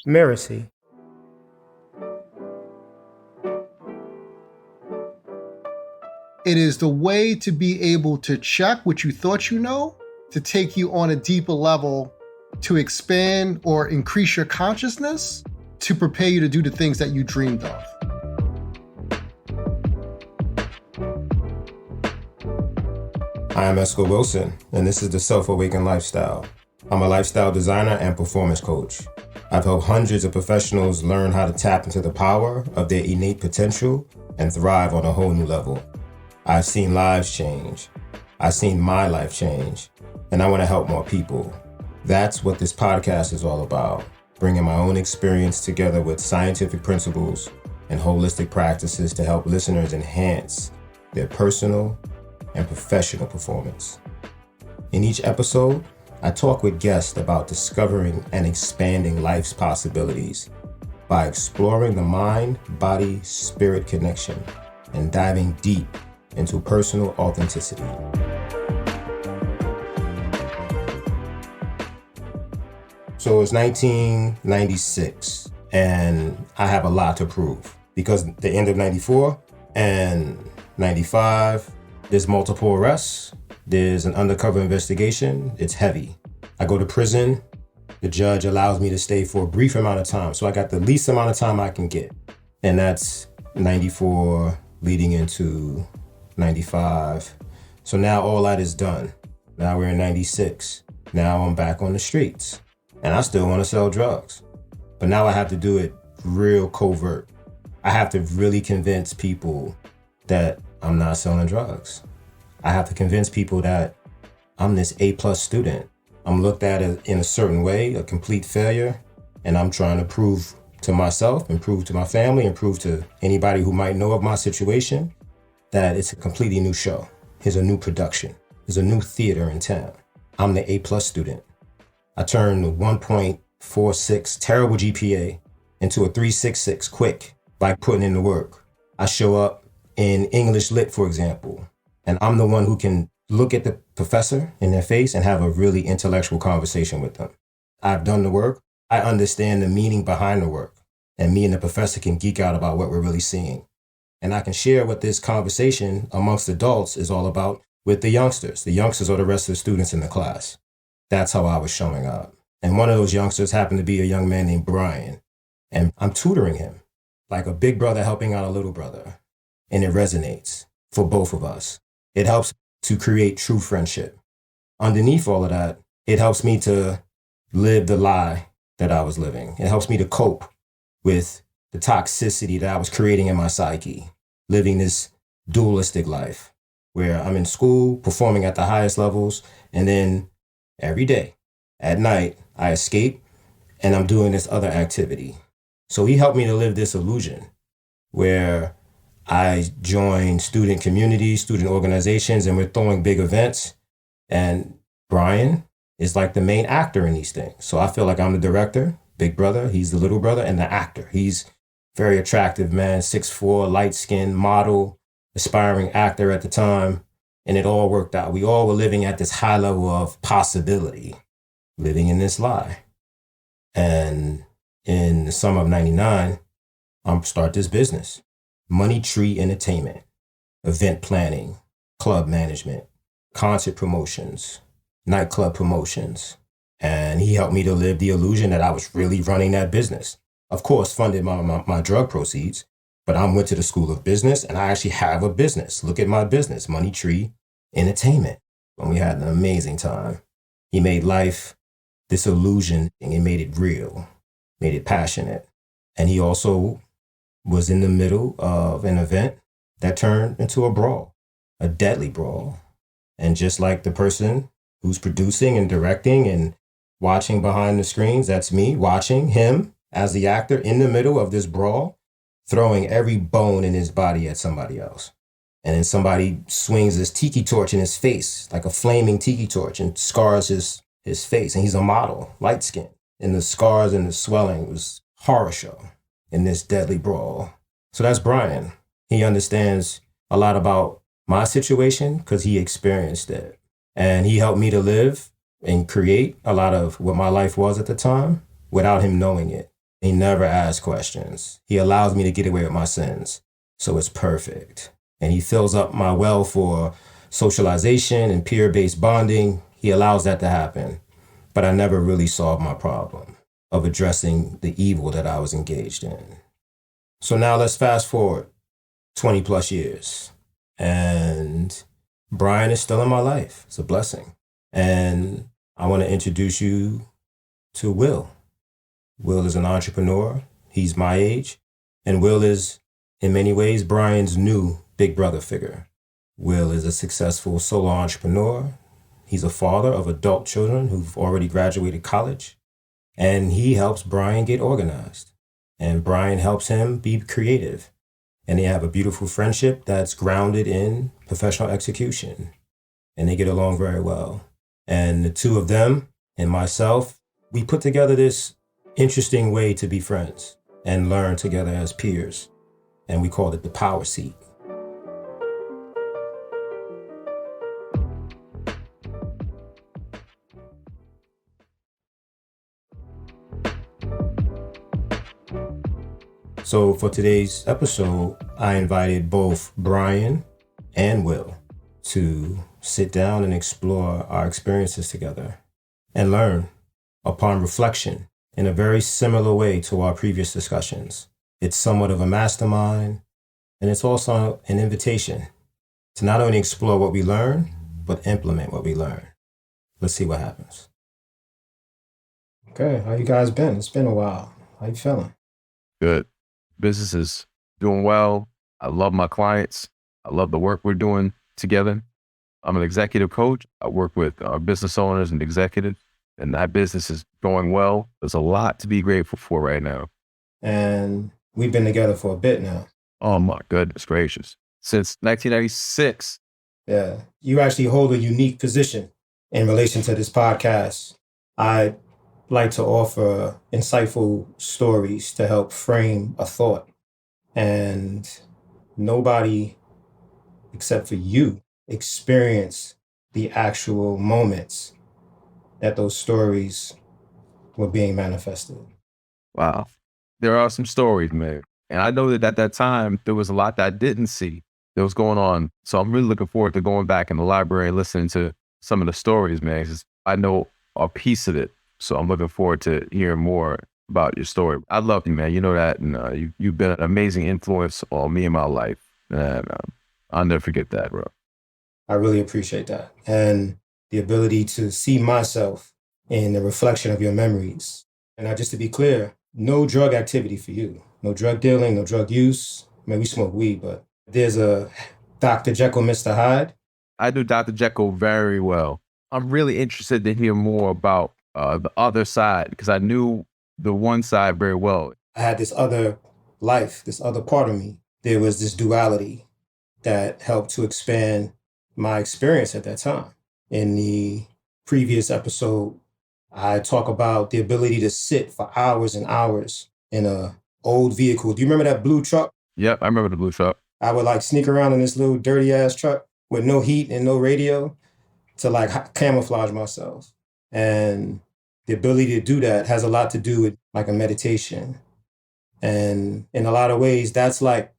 Mirasee. It is the way to be able to check what you thought you know, to take you on a deeper level, to expand or increase your consciousness, to prepare you to do the things that you dreamed of. I am Esco Wilson, and this is the Self-Awakened Lifestyle. I'm a lifestyle designer and performance coach. I've helped hundreds of professionals learn how to tap into the power of their innate potential and thrive on a whole new level. I've seen lives change. I've seen my life change, and I want to help more people. That's what this podcast is all about, bringing my own experience together with scientific principles and holistic practices to help listeners enhance their personal and professional performance. In each episode, I talk with guests about discovering and expanding life's possibilities by exploring the mind-body-spirit connection and diving deep into personal authenticity. So it's 1996, and I have a lot to prove because the end of 94 and 95, there's multiple arrests, there's an undercover investigation, it's heavy. I go to prison, the judge allows me to stay for a brief amount of time, so I got the least amount of time I can get. And that's 94 leading into 95. So now all that is done. Now we're in 96. Now I'm back on the streets. And I still want to sell drugs. But now I have to do it real covert. I have to really convince people that I'm not selling drugs. I have to convince people that I'm this A+ student. I'm looked at in a certain way, a complete failure. And I'm trying to prove to myself and prove to my family and prove to anybody who might know of my situation that it's a completely new show. Here's a new production. There's a new theater in town. I'm the A+ student. I turned 1.46 terrible GPA into a 3.66 quick by putting in the work. I show up in English Lit, for example, and I'm the one who can look at the professor in their face and have a really intellectual conversation with them. I've done the work. I understand the meaning behind the work, and me and the professor can geek out about what we're really seeing. And I can share what this conversation amongst adults is all about with the youngsters. The youngsters are the rest of the students in the class. That's how I was showing up. And one of those youngsters happened to be a young man named Bryan. And I'm tutoring him like a big brother helping out a little brother. And it resonates for both of us. It helps to create true friendship. Underneath all of that, it helps me to live the lie that I was living. It helps me to cope with the toxicity that I was creating in my psyche, living this dualistic life where I'm in school, performing at the highest levels, and then every day at night, I escape and I'm doing this other activity. So he helped me to live this illusion where I join student communities, student organizations, and we're throwing big events. And Bryan is like the main actor in these things. So I feel like I'm the director, big brother, he's the little brother, and the actor. He's very attractive man, 6'4", light-skinned, model, aspiring actor at the time. And it all worked out. We all were living at this high level of possibility, living in this lie. And in the summer of 99, I'm start this business. Money Tree Entertainment, event planning, club management, concert promotions, nightclub promotions. And he helped me to live the illusion that I was really running that business. Of course, funded my drug proceeds, but I went to the School of Business and I actually have a business. Look at my business, Money Tree Entertainment. And we had an amazing time. He made life this illusion and he made it real, made it passionate. And he also was in the middle of an event that turned into a brawl, a deadly brawl. And just like the person who's producing and directing and watching behind the screens, that's me watching him as the actor in the middle of this brawl, throwing every bone in his body at somebody else. And then somebody swings this tiki torch in his face, like a flaming tiki torch, and scars his face. And he's a model, light skin. And the scars and the swelling was horror show in this deadly brawl. So that's Bryan. He understands a lot about my situation because he experienced it. And he helped me to live and create a lot of what my life was at the time without him knowing it. He never asks questions. He allows me to get away with my sins. So it's perfect. And he fills up my well for socialization and peer-based bonding. He allows that to happen. But I never really solved my problem of addressing the evil that I was engaged in. So now let's fast forward 20 plus years. And Bryan is still in my life. It's a blessing. And I want to introduce you to Will. Will is an entrepreneur. He's my age. And Will is, in many ways, Bryan's new big brother figure. Will is a successful solo entrepreneur. He's a father of adult children who've already graduated college. And he helps Bryan get organized. And Bryan helps him be creative. And they have a beautiful friendship that's grounded in professional execution. And they get along very well. And the two of them and myself, we put together this interesting way to be friends and learn together as peers. And we called it the power seat. So for today's episode, I invited both Bryan and Will to sit down and explore our experiences together and learn upon reflection in a very similar way to our previous discussions. It's somewhat of a mastermind, and it's also an invitation to not only explore what we learn, but implement what we learn. Let's see what happens. Okay, how you guys been? It's been a while. How you feeling? Good. Business is doing well. I love my clients. I love the work we're doing together. I'm an executive coach. I work with business owners and executives, and that business is going well. There's a lot to be grateful for right now. And we've been together for a bit now. Oh my goodness gracious. Since 1996. Yeah. You actually hold a unique position in relation to this podcast. I like to offer insightful stories to help frame a thought. And nobody except for you experience the actual moments that those stories were being manifested. Wow. There are some stories, man. And I know that at that time, there was a lot that I didn't see that was going on. So I'm really looking forward to going back in the library and listening to some of the stories, man, because I know a piece of it. So I'm looking forward to hearing more about your story. I love you, man. You know that. And you've been an amazing influence on me in my life. And I'll never forget that, bro. I really appreciate that. And the ability to see myself in the reflection of your memories. And now, just to be clear, no drug activity for you. No drug dealing, no drug use. I mean, we smoke weed, but there's a Dr. Jekyll, Mr. Hyde. I do Dr. Jekyll very well. I'm really interested to hear more about the other side, because I knew the one side very well. I had this other life, this other part of me. There was this duality that helped to expand my experience at that time. In the previous episode, I talk about the ability to sit for hours and hours in a old vehicle. Do you remember that blue truck? Yep, I remember the blue truck. I would like sneak around in this little dirty ass truck with no heat and no radio to like camouflage myself. And the ability to do that has a lot to do with like a meditation. And in a lot of ways, that's like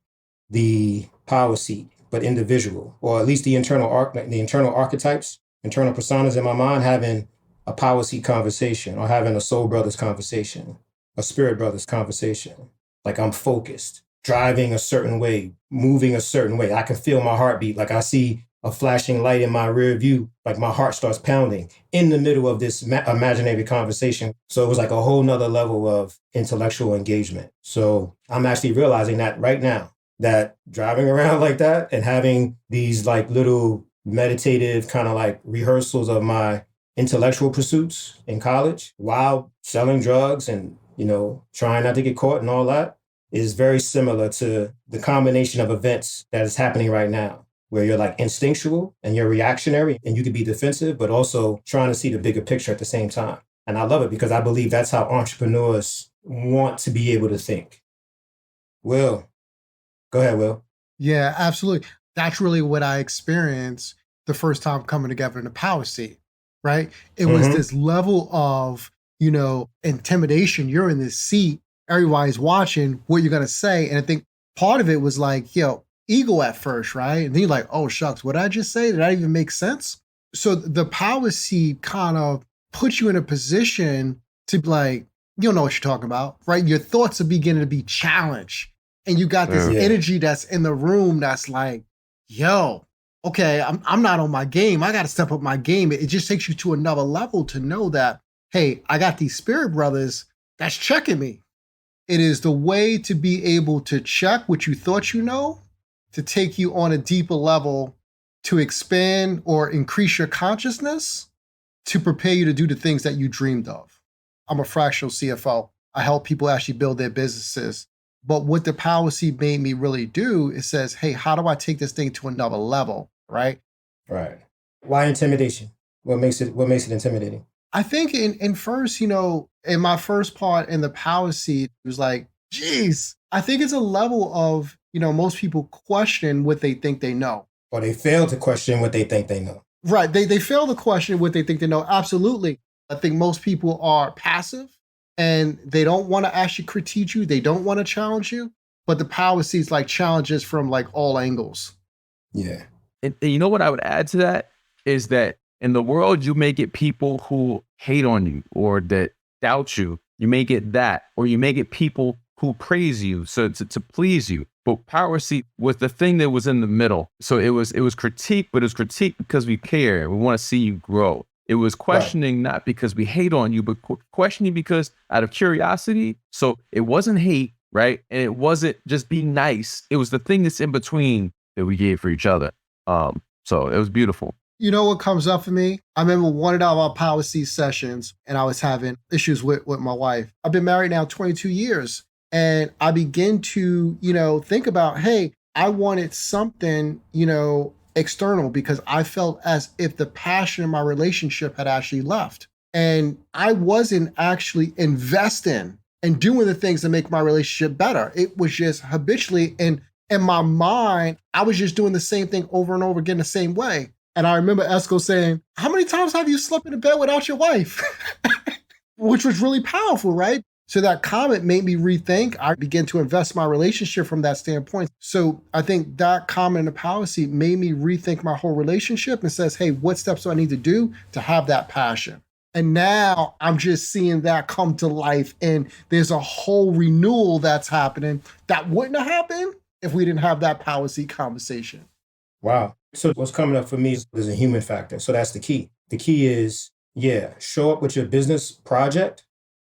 the power seat, but individual, or at least the internal archetypes, internal personas in my mind, having a power seat conversation or having a soul brothers conversation, a spirit brothers conversation. Like I'm focused, driving a certain way, moving a certain way. I can feel my heartbeat. Like I see a flashing light in my rear view, like my heart starts pounding in the middle of this imaginary conversation. So it was like a whole nother level of intellectual engagement. So I'm actually realizing that right now, that driving around like that and having these like little meditative kind of like rehearsals of my intellectual pursuits in college while selling drugs and, you know, trying not to get caught and all that is very similar to the combination of events that is happening right now, where you're like instinctual and you're reactionary and you can be defensive, but also trying to see the bigger picture at the same time. And I love it because I believe that's how entrepreneurs want to be able to think. Will, go ahead, Will. Yeah, absolutely. That's really what I experienced the first time coming together in the power seat, right? It was this level of, you know, intimidation. You're in this seat everybody's watching what you're going to say. And I think part of it was like, ego at first, right? And then you're like, oh, shucks, what did I just say? Did that even make sense? So the power seed kind of puts you in a position to be like, you don't know what you're talking about, right? Your thoughts are beginning to be challenged. And you got this energy that's in the room that's like, yo, okay, I'm not on my game. I got to step up my game. It just takes you to another level to know that, hey, I got these spirit brothers that's checking me. It is the way to be able to check what you thought you know, to take you on a deeper level, to expand or increase your consciousness, to prepare you to do the things that you dreamed of. I'm a fractional CFO. I help people actually build their businesses. But what the power seed made me really do is says, hey, how do I take this thing to another level, right? Right. Why intimidation? What makes it intimidating? I think in first, in my first part in the power seed, it was like, geez, I think it's a level of, most people question what they think they know. Or they fail to question what they think they know. Right. They fail to question what they think they know. Absolutely. I think most people are passive and they don't want to actually critique you. They don't want to challenge you. But the power seeds like challenges from like all angles. Yeah. And you know what I would add to that is that in the world, you may get people who hate on you or that doubt you. You may get that, or you may get people who praise you to please you. But power seed was the thing that was in the middle. So it was critique, but it was critique because we care. We want to see you grow. It was questioning, not because we hate on you, but questioning because out of curiosity. So it wasn't hate, right? And it wasn't just being nice. It was the thing that's in between that we gave for each other. So it was beautiful. You know what comes up for me? I remember one of our power seed sessions and I was having issues with my wife. I've been married now 22 years. And I begin to, think about, hey, I wanted something, external because I felt as if the passion in my relationship had actually left. And I wasn't actually investing and doing the things that make my relationship better. It was just habitually, and in my mind, I was just doing the same thing over and over again the same way. And I remember Esco saying, how many times have you slept in a bed without your wife? Which was really powerful, right? So that comment made me rethink. I began to invest my relationship from that standpoint. So I think that comment in the power seed made me rethink my whole relationship and says, hey, what steps do I need to do to have that passion? And now I'm just seeing that come to life. And there's a whole renewal that's happening that wouldn't have happened if we didn't have that power seed conversation. Wow. So what's coming up for me is a human factor. So that's the key. The key is, show up with your business project,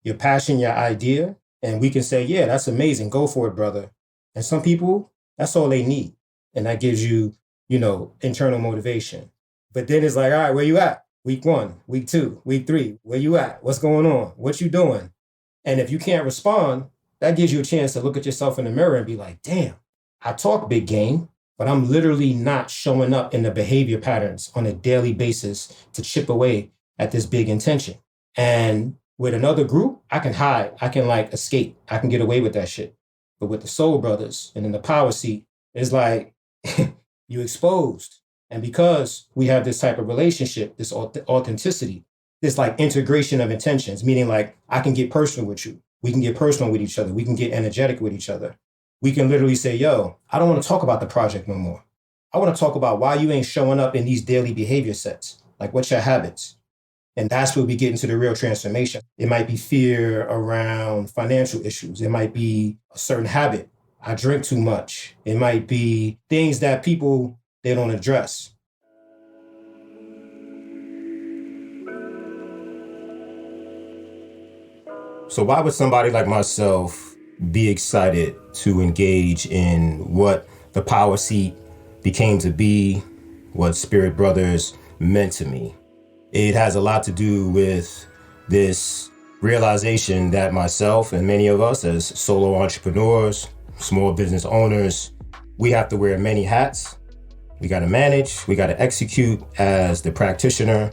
your passion, your idea, and we can say, yeah, that's amazing. Go for it, brother. And some people, that's all they need. And that gives you, internal motivation. But then it's like, all right, where you at? Week 1, week 2, week 3, where you at? What's going on? What you doing? And if you can't respond, that gives you a chance to look at yourself in the mirror and be like, damn, I talk big game, but I'm literally not showing up in the behavior patterns on a daily basis to chip away at this big intention. And with another group, I can hide. I can escape. I can get away with that shit. But with the soul brothers and in the power seat, it's like you exposed. And because we have this type of relationship, this authenticity, this integration of intentions, meaning I can get personal with you. We can get personal with each other. We can get energetic with each other. We can literally say, yo, I don't want to talk about the project no more. I want to talk about why you ain't showing up in these daily behavior sets. What's your habits? And that's where we get into the real transformation. It might be fear around financial issues. It might be a certain habit. I drink too much. It might be things that people, they don't address. So why would somebody like myself be excited to engage in what the power seat became to be, what Spirit Brothers meant to me? It has a lot to do with this realization that myself and many of us as solo entrepreneurs, small business owners, we have to wear many hats. We got to manage, we got to execute as the practitioner.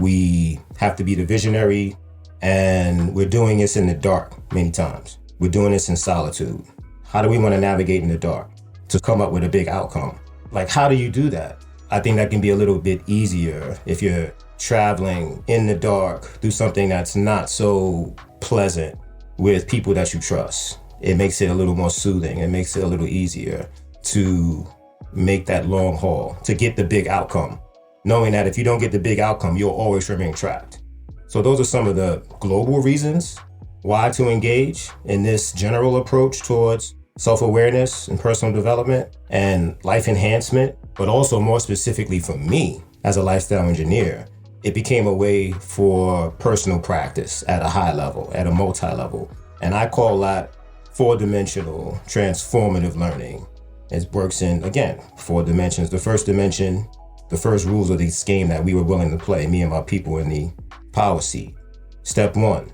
We have to be the visionary, and we're doing this in the dark many times. We're doing this in solitude. How do we want to navigate in the dark to come up with a big outcome? How do you do that? I think that can be a little bit easier if you're traveling in the dark through something that's not so pleasant. with people that you trust. It makes it a little more soothing. It makes it a little easier to make that long haul, to get the big outcome, knowing that if you don't get the big outcome, you'll always remain trapped. So those are some of the global reasons why to engage in this general approach towards self-awareness and personal development and life enhancement, but also more specifically for me as a lifestyle engineer, it became a way for personal practice at a high level, at a multi-level. And I call that 4-dimensional transformative learning. It works in, again, 4 dimensions. The first dimension, the first rules of this game that we were willing to play, me and my people in the power seat. Step 1,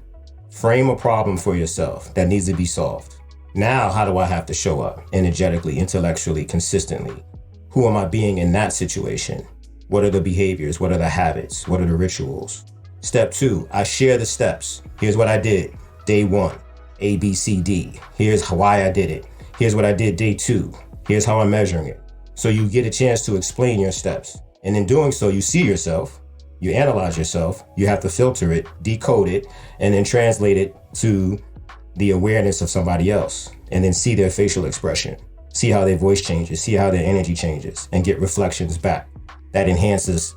frame a problem for yourself that needs to be solved. Now, how do I have to show up energetically, intellectually, consistently? Who am I being in that situation? What are the behaviors? What are the habits? What are the rituals? Step 2, I share the steps. Here's what I did. Day 1, A, B, C, D. Here's why I did it. Here's what I did day 2. Here's how I'm measuring it. So you get a chance to explain your steps. And in doing so, you see yourself, you analyze yourself, you have to filter it, decode it, and then translate it to the awareness of somebody else. And then see their facial expression, see how their voice changes, see how their energy changes, and get reflections back. That enhances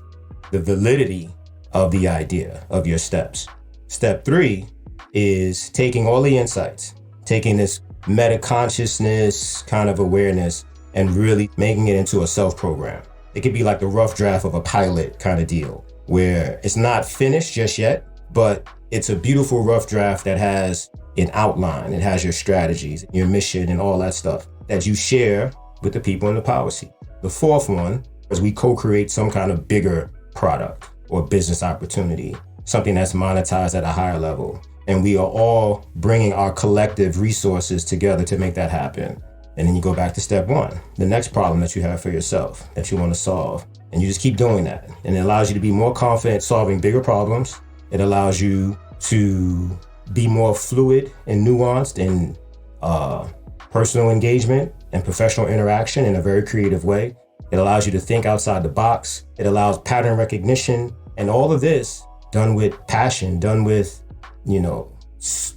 the validity of the idea of your steps. Step 3 is taking all the insights, taking this meta consciousness kind of awareness and really making it into a self program. It could be like the rough draft of a pilot kind of deal where it's not finished just yet, but it's a beautiful rough draft that has an outline. It has your strategies, your mission, and all that stuff that you share with the people in the power seat. The 4th one is we co-create some kind of bigger product or business opportunity, something that's monetized at a higher level. And we are all bringing our collective resources together to make that happen. And then you go back to step 1, the next problem that you have for yourself that you want to solve. And you just keep doing that. And it allows you to be more confident solving bigger problems. It allows you to be more fluid and nuanced in personal engagement and professional interaction in a very creative way. It allows you to think outside the box. It allows pattern recognition, and all of this done with passion, done with,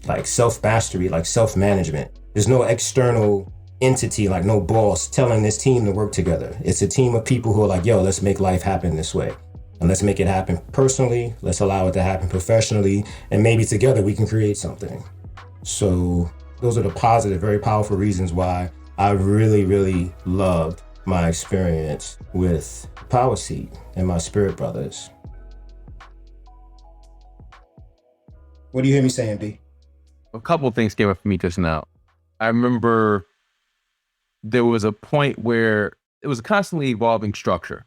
like self-mastery, like self-management. There's no external entity, like no boss telling this team to work together. It's a team of people who are like, yo, let's make life happen this way. And let's make it happen personally. Let's allow it to happen professionally. And maybe together we can create something. So those are the positive, very powerful reasons why I really, really loved my experience with Power Seat and my spirit brothers. What do you hear me saying, D? A couple of things came up for me just now. I remember there was a point where it was a constantly evolving structure.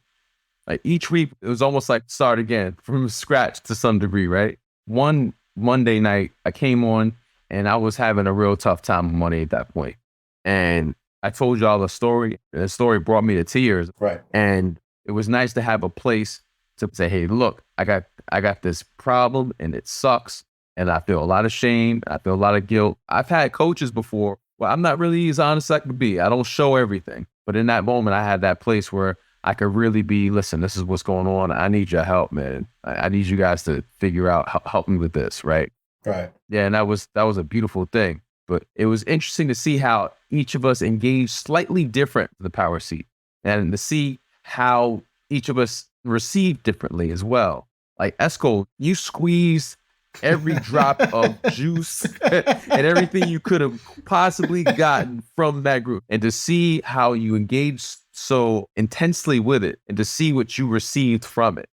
Like each week, it was almost like start again from scratch to some degree, right? One Monday night, I came on and I was having a real tough time on Monday at that point. And I told y'all a story, and the story brought me to tears. Right. And it was nice to have a place to say, hey, look, I got this problem and it sucks. And I feel a lot of shame. I feel a lot of guilt. I've had coaches before. Well, I'm not really as honest as I could be. I don't show everything. But in that moment, I had that place where I could really be, listen, this is what's going on. I need your help, man. I need you guys to figure out, help me with this, right? Right. Yeah, and that was a beautiful thing. But it was interesting to see how each of us engaged slightly different in the power seat and to see how each of us received differently as well. Like Esco, you squeezed every drop of juice and everything you could have possibly gotten from that group. And to see how you engaged so intensely with it and to see what you received from it,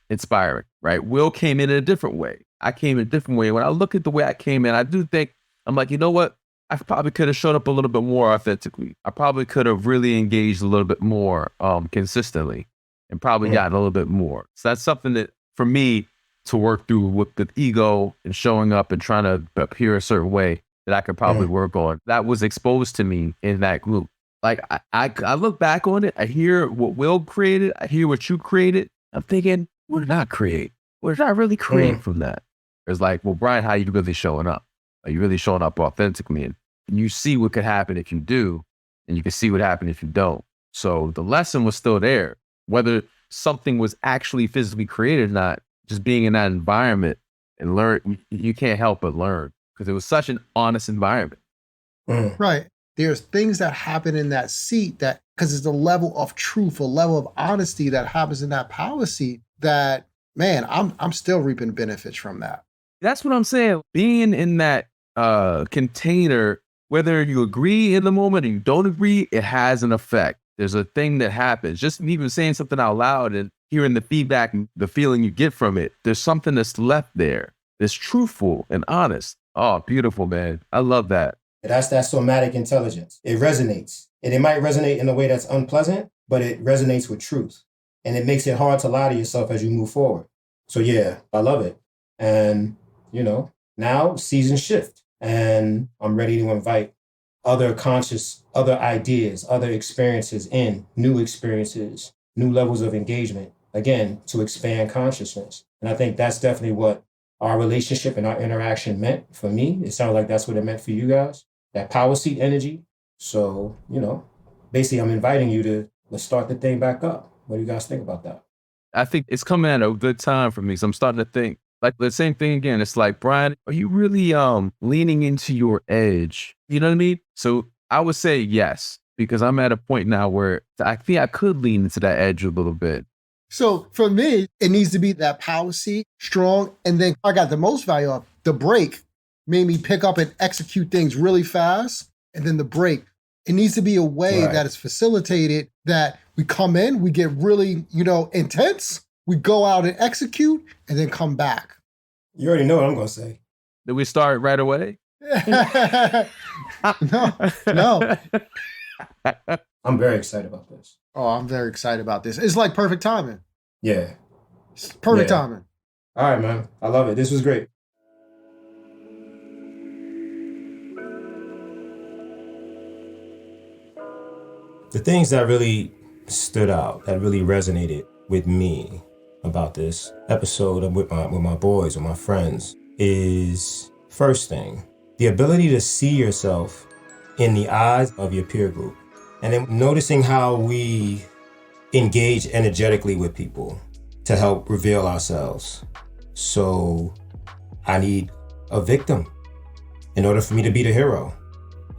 inspiring, right? Will came in a different way. I came in a different way. When I look at the way I came in, I do think, I'm like, you know what? I probably could have showed up a little bit more authentically. I probably could have really engaged a little bit more consistently and probably gotten a little bit more. So that's something that for me to work through with the ego and showing up and trying to appear a certain way that I could probably work on. That was exposed to me in that group. Like I look back on it, I hear what Will created, I hear what you created. I'm thinking, what did I create? What did I really create from that? It's like, well, Bryan, how are you really showing up? Are you really showing up authentically? And you see what could happen if you do, and you can see what happened if you don't. So the lesson was still there. Whether something was actually physically created or not, just being in that environment and learn, you can't help but learn. because it was such an honest environment. Right. There's things that happen in that seat that, because it's a level of truth, a level of honesty that happens in that power seat that, man, I'm still reaping benefits from that. That's what I'm saying. Being in that container, whether you agree in the moment or you don't agree, it has an effect. There's a thing that happens. Just even saying something out loud and hearing the feedback and the feeling you get from it, there's something that's left there that's truthful and honest. Oh, beautiful, man. I love that. That's that somatic intelligence. It resonates. And it might resonate in a way that's unpleasant, but it resonates with truth. And it makes it hard to lie to yourself as you move forward. So yeah, I love it. And, now seasons shift. And I'm ready to invite other ideas, other experiences new experiences, new levels of engagement, again, to expand consciousness. And I think that's definitely what our relationship and our interaction meant for me. It sounds like that's what it meant for you guys, that power seat energy. So, basically I'm inviting you to let's start the thing back up. What do you guys think about that? I think it's coming at a good time for me. So I'm starting to think like the same thing again. It's like, Bryan, are you really leaning into your edge? You know what I mean? So I would say yes, because I'm at a point now where I think I could lean into that edge a little bit. So for me, it needs to be that power seat, strong. And then I got the most value of the break made me pick up and execute things really fast. And then the break, it needs to be a way that is facilitated that we come in, we get really, intense. We go out and execute and then come back. You already know what I'm going to say. Did we start right away? No. I'm very excited about this. Oh, I'm very excited about this. It's like perfect timing. Yeah. It's perfect timing. All right, man. I love it. This was great. The things that really stood out, that really resonated with me about this episode with my boys, with my friends, is first thing, the ability to see yourself in the eyes of your peer group. And then noticing how we engage energetically with people to help reveal ourselves. So I need a victim in order for me to be the hero,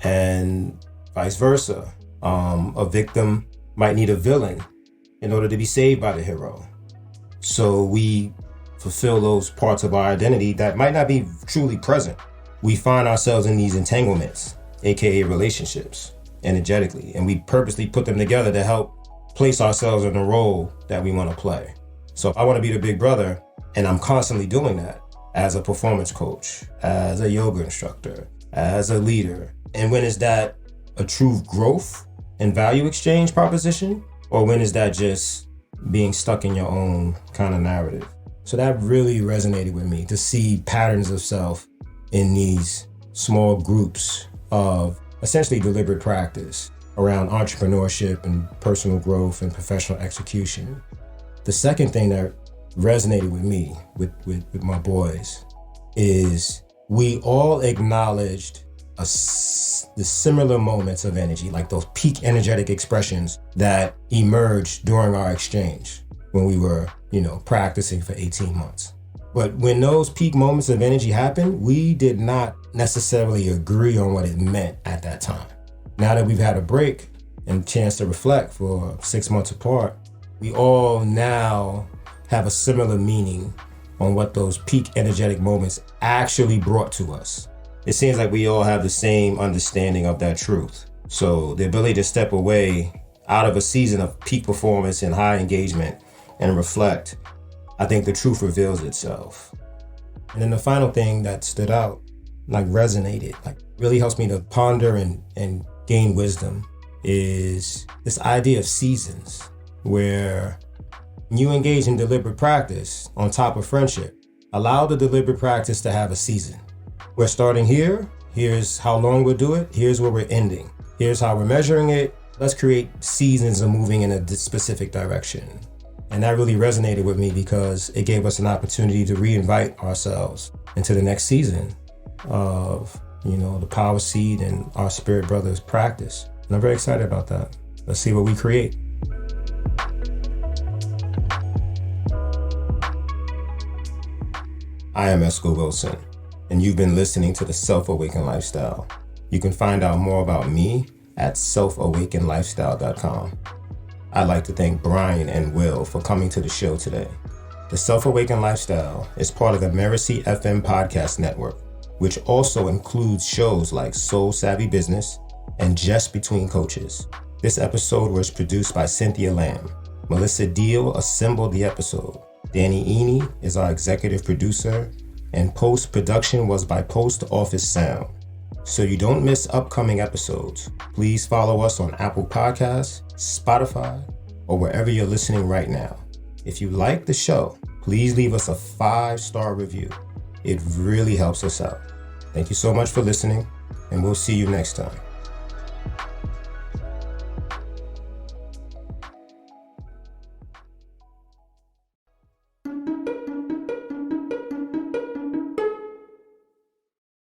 and vice versa. A victim might need a villain in order to be saved by the hero. So we fulfill those parts of our identity that might not be truly present. We find ourselves in these entanglements, aka relationships, energetically, and we purposely put them together to help place ourselves in the role that we want to play. So if I want to be the big brother, and I'm constantly doing that as a performance coach, as a yoga instructor, as a leader, and when is that a true growth and value exchange proposition? Or when is that just being stuck in your own kind of narrative? So that really resonated with me, to see patterns of self in these small groups of essentially deliberate practice around entrepreneurship and personal growth and professional execution. The second thing that resonated with me, with my boys, is we all acknowledged the similar moments of energy, like those peak energetic expressions that emerged during our exchange when we were, practicing for 18 months. But when those peak moments of energy happened, we did not necessarily agree on what it meant at that time. Now that we've had a break and chance to reflect for 6 months apart, we all now have a similar meaning on what those peak energetic moments actually brought to us. It seems like we all have the same understanding of that truth. So the ability to step away out of a season of peak performance and high engagement and reflect, I think the truth reveals itself. And then the final thing that stood out, resonated, really helps me to ponder and gain wisdom, is this idea of seasons, where you engage in deliberate practice on top of friendship. Allow the deliberate practice to have a season. We're starting here. Here's how long we'll do it. Here's where we're ending. Here's how we're measuring it. Let's create seasons of moving in a specific direction. And that really resonated with me because it gave us an opportunity to reinvite ourselves into the next season of, the power seed and our spirit brothers practice. And I'm very excited about that. Let's see what we create. I am Esco Wilson, and you've been listening to the Self-Awakened Lifestyle. You can find out more about me at selfawakenedlifestyle.com. I'd like to thank Bryan and Will for coming to the show today. The Self-Awakened Lifestyle is part of the Mirasee FM podcast network, which also includes shows like Soul Savvy Business and Just Between Coaches. This episode was produced by Cynthia Lamb. Melissa Deal assembled the episode. Danny Eni is our executive producer, and post-production was by Post Office Sound. So you don't miss upcoming episodes, please follow us on Apple Podcasts, Spotify, or wherever you're listening right now. If you like the show, please leave us a 5-star review. It really helps us out. Thank you so much for listening, and we'll see you next time.